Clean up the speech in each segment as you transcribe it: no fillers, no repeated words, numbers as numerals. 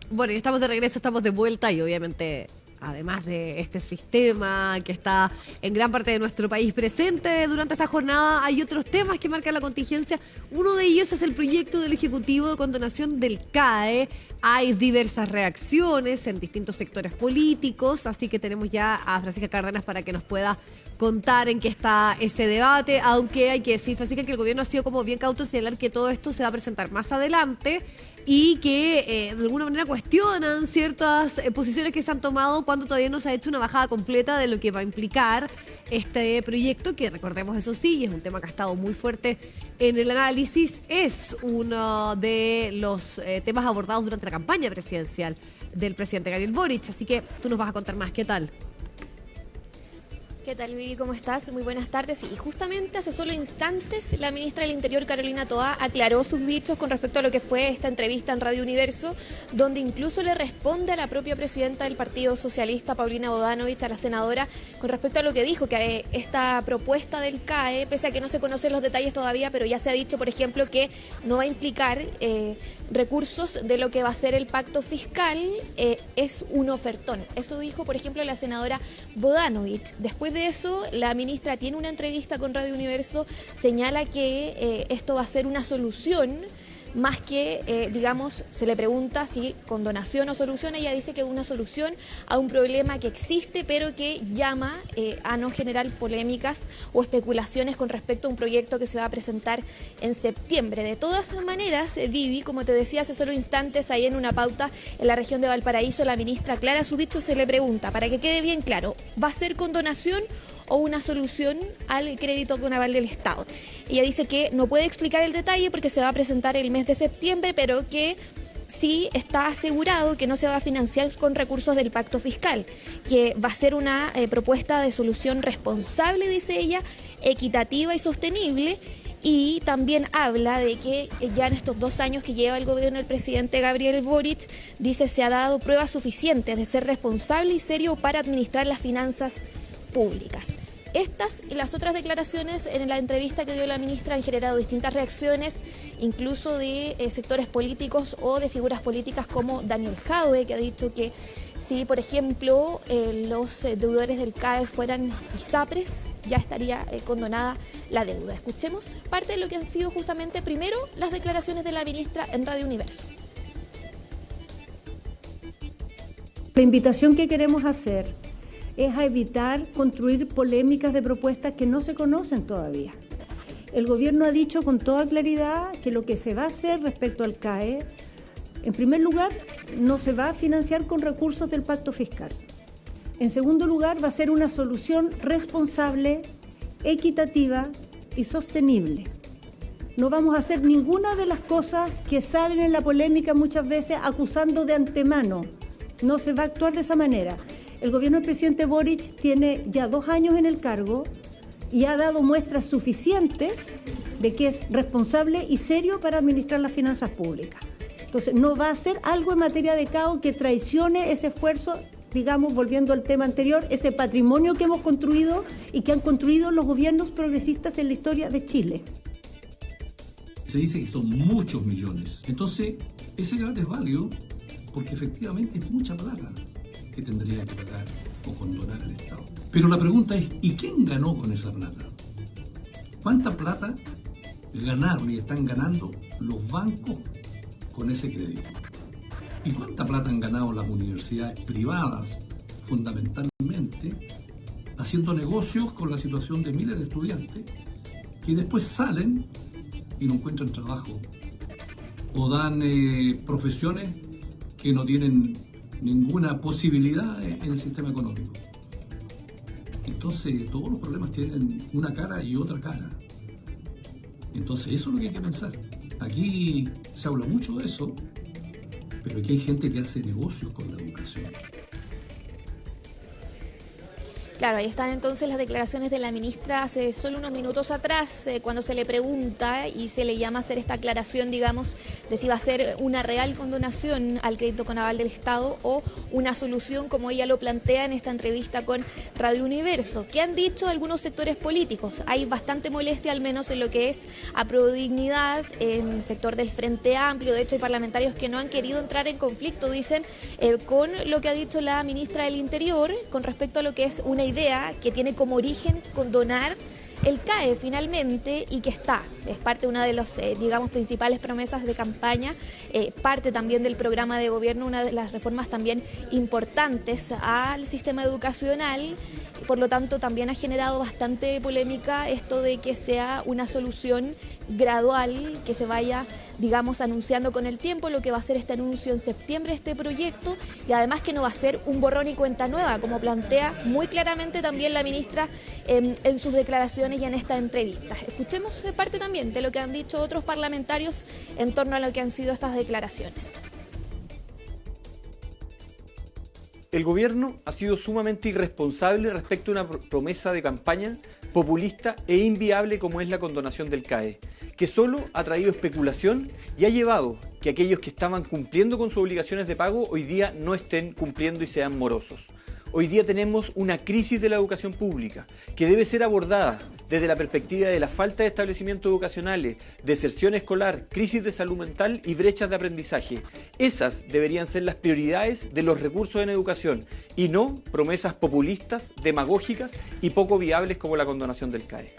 Bueno, ya estamos de regreso, estamos de vuelta y obviamente, además de este sistema que está en gran parte de nuestro país presente durante esta jornada, hay otros temas que marcan la contingencia. Uno de ellos es el proyecto del Ejecutivo de condonación del CAE. Hay diversas reacciones en distintos sectores políticos, así que tenemos ya a Francisca Cárdenas para que nos pueda contar en qué está ese debate, aunque hay que decir, Francisca, que el gobierno ha sido como bien cauto en señalar que todo esto se va a presentar más adelante y que de alguna manera cuestionan ciertas posiciones que se han tomado cuando todavía no se ha hecho una bajada completa de lo que va a implicar este proyecto, que recordemos eso sí, y es un tema que ha estado muy fuerte en el análisis, es uno de los temas abordados durante la campaña presidencial del presidente Gabriel Boric, así que tú nos vas a contar más, ¿qué tal? ¿Qué tal, Vivi? ¿Cómo estás? Muy buenas tardes. Y justamente hace solo instantes la ministra del Interior, Carolina Toá, aclaró sus dichos con respecto a lo que fue esta entrevista en Radio Universo, donde incluso le responde a la propia presidenta del Partido Socialista, Paulina Bodanovich, a la senadora, con respecto a lo que dijo, que esta propuesta del CAE, pese a que no se conocen los detalles todavía, pero ya se ha dicho, por ejemplo, que no va a implicar recursos de lo que va a ser el pacto fiscal, es un ofertón. Eso dijo, por ejemplo, la senadora Bodanovich. Después de eso, la ministra tiene una entrevista con Radio Universo, señala que esto va a ser una solución, más que, digamos, se le pregunta si con donación o solución, ella dice que es una solución a un problema que existe, pero que llama a no generar polémicas o especulaciones con respecto a un proyecto que se va a presentar en septiembre. De todas maneras, Vivi, como te decía hace solo instantes, ahí en una pauta en la región de Valparaíso, la ministra aclara su dicho, se le pregunta, para que quede bien claro, ¿va a ser con donación o una solución al crédito con aval del Estado? Ella dice que no puede explicar el detalle porque se va a presentar el mes de septiembre, pero que sí está asegurado que no se va a financiar con recursos del pacto fiscal, que va a ser una propuesta de solución responsable, dice ella, equitativa y sostenible. Y también habla de que ya en estos 2 años que lleva el gobierno del presidente Gabriel Boric, dice, se ha dado pruebas suficientes de ser responsable y serio para administrar las finanzas públicas. Estas y las otras declaraciones en la entrevista que dio la ministra han generado distintas reacciones, incluso de sectores políticos o de figuras políticas como Daniel Jadwe, que ha dicho que si, por ejemplo, los deudores del CAE fueran ISAPRES, ya estaría condonada la deuda. Escuchemos parte de lo que han sido justamente primero las declaraciones de la ministra en Radio Universo. La invitación que queremos hacer es a evitar construir polémicas de propuestas que no se conocen todavía. El gobierno ha dicho con toda claridad que lo que se va a hacer respecto al CAE, en primer lugar, no se va a financiar con recursos del pacto fiscal. En segundo lugar, va a ser una solución responsable, equitativa y sostenible. No vamos a hacer ninguna de las cosas que salen en la polémica muchas veces acusando de antemano. No se va a actuar de esa manera. El gobierno del presidente Boric tiene ya 2 años en el cargo y ha dado muestras suficientes de que es responsable y serio para administrar las finanzas públicas. Entonces, no va a hacer algo en materia de CAE que traicione ese esfuerzo, digamos, volviendo al tema anterior, ese patrimonio que hemos construido y que han construido los gobiernos progresistas en la historia de Chile. Se dice que son muchos millones. Entonces, ese debate es válido porque efectivamente es mucha plata que tendría que pagar o condonar el Estado. Pero la pregunta es, ¿y quién ganó con esa plata? ¿Cuánta plata ganaron y están ganando los bancos con ese crédito? ¿Y cuánta plata han ganado las universidades privadas, fundamentalmente, haciendo negocios con la situación de miles de estudiantes que después salen y no encuentran trabajo o dan profesiones que no tienen ninguna posibilidad en el sistema económico? Entonces, todos los problemas tienen una cara y otra cara. Entonces, eso es lo que hay que pensar. Aquí se habla mucho de eso, pero aquí hay gente que hace negocios con la educación. Claro, ahí están entonces las declaraciones de la ministra hace solo unos minutos atrás, cuando se le pregunta y se le llama a hacer esta aclaración, digamos, de si va a ser una real condonación al crédito con aval del Estado o una solución, como ella lo plantea en esta entrevista con Radio Universo. ¿Qué han dicho algunos sectores políticos? Hay bastante molestia, al menos en lo que es Aprodignidad, en el sector del Frente Amplio. De hecho, hay parlamentarios que no han querido entrar en conflicto, dicen, con lo que ha dicho la ministra del Interior con respecto a lo que es una idea que tiene como origen condonar el CAE finalmente y que es parte de una de las, digamos, principales promesas de campaña, parte también del programa de gobierno, una de las reformas también importantes al sistema educacional. Por lo tanto, también ha generado bastante polémica esto de que sea una solución gradual, que se vaya, digamos, anunciando con el tiempo lo que va a ser este anuncio en septiembre de este proyecto, y además que no va a ser un borrón y cuenta nueva, como plantea muy claramente también la ministra en sus declaraciones y en esta entrevista. Escuchemos parte también de lo que han dicho otros parlamentarios en torno a lo que han sido estas declaraciones. El gobierno ha sido sumamente irresponsable respecto a una promesa de campaña populista e inviable como es la condonación del CAE, que solo ha traído especulación y ha llevado que aquellos que estaban cumpliendo con sus obligaciones de pago hoy día no estén cumpliendo y sean morosos. Hoy día tenemos una crisis de la educación pública que debe ser abordada desde la perspectiva de la falta de establecimientos educacionales, deserción escolar, crisis de salud mental y brechas de aprendizaje. Esas deberían ser las prioridades de los recursos en educación y no promesas populistas, demagógicas y poco viables como la condonación del CAE.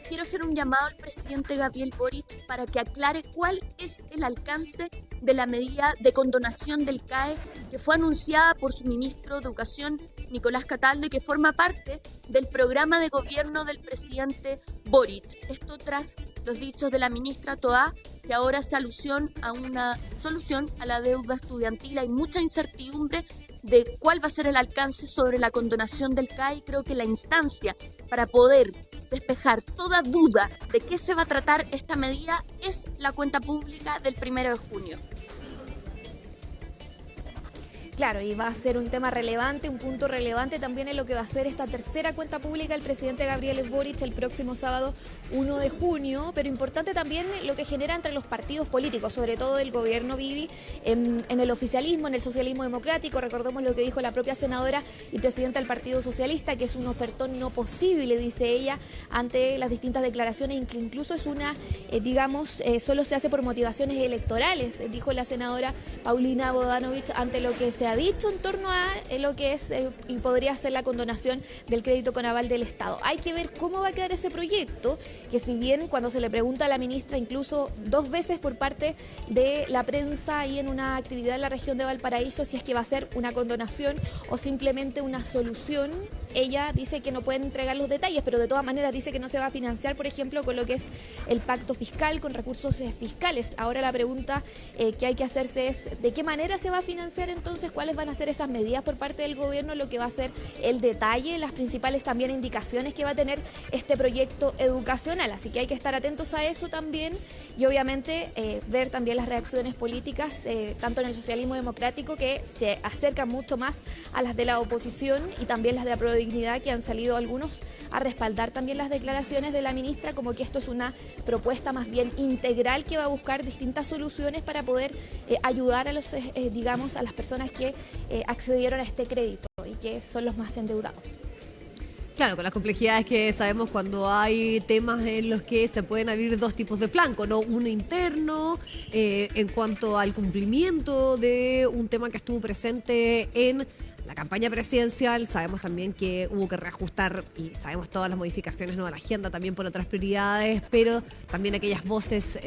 Quiero hacer un llamado al presidente Gabriel Boric para que aclare cuál es el alcance de la medida de condonación del CAE que fue anunciada por su ministro de Educación, Nicolás Cataldo, y que forma parte del programa de gobierno del presidente Boric. Esto tras los dichos de la ministra Toá, que ahora hace alusión a una solución a la deuda estudiantil. Hay mucha incertidumbre de cuál va a ser el alcance sobre la condonación del CAE. Creo que la instancia para poder despejar toda duda de qué se va a tratar esta medida es la cuenta pública del 1 de junio. Claro, y va a ser un tema relevante, un punto relevante también en lo que va a ser esta tercera cuenta pública del presidente Gabriel Boric el próximo sábado 1 de junio, pero importante también lo que genera entre los partidos políticos, sobre todo del gobierno Bibi, en el oficialismo, en el socialismo democrático. Recordemos lo que dijo la propia senadora y presidenta del Partido Socialista, que es un ofertón no posible, dice ella, ante las distintas declaraciones, que incluso es una, solo se hace por motivaciones electorales, dijo la senadora Paulina Bodanovich ante lo que se ha dicho en torno a lo que es y podría ser la condonación del crédito con aval del Estado. Hay que ver cómo va a quedar ese proyecto, que si bien cuando se le pregunta a la ministra incluso 2 veces por parte de la prensa y en una actividad en la región de Valparaíso si es que va a ser una condonación o simplemente una solución, ella dice que no pueden entregar los detalles, pero de todas maneras dice que no se va a financiar, por ejemplo, con lo que es el pacto fiscal, con recursos fiscales. Ahora la pregunta que hay que hacerse es ¿de qué manera se va a financiar entonces? ¿Cuáles van a ser esas medidas por parte del gobierno? Lo que va a ser el detalle, las principales también indicaciones que va a tener este proyecto educacional. Así que hay que estar atentos a eso también y obviamente ver también las reacciones políticas, tanto en el socialismo democrático, que se acercan mucho más a las de la oposición, y también las de Aprodignidad, que han salido algunos a respaldar también las declaraciones de la ministra, como que esto es una propuesta más bien integral que va a buscar distintas soluciones para poder ayudar a los, a las personas que accedieron a este crédito y que son los más endeudados. Claro, con las complejidades que sabemos cuando hay temas en los que se pueden abrir 2 tipos de flanco, ¿no? Uno interno, en cuanto al cumplimiento de un tema que estuvo presente en la campaña presidencial. Sabemos también que hubo que reajustar y sabemos todas las modificaciones, ¿no?, a la agenda también por otras prioridades, pero también aquellas voces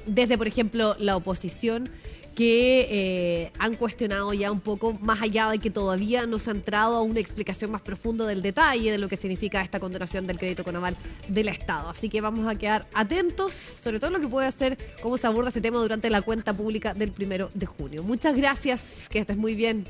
desde, por ejemplo, la oposición que han cuestionado ya un poco, más allá de que todavía no se ha entrado a una explicación más profunda del detalle de lo que significa esta condonación del crédito con aval del Estado. Así que vamos a quedar atentos, sobre todo lo que puede hacer, cómo se aborda este tema durante la cuenta pública del 1 de junio. Muchas gracias, que estés muy bien.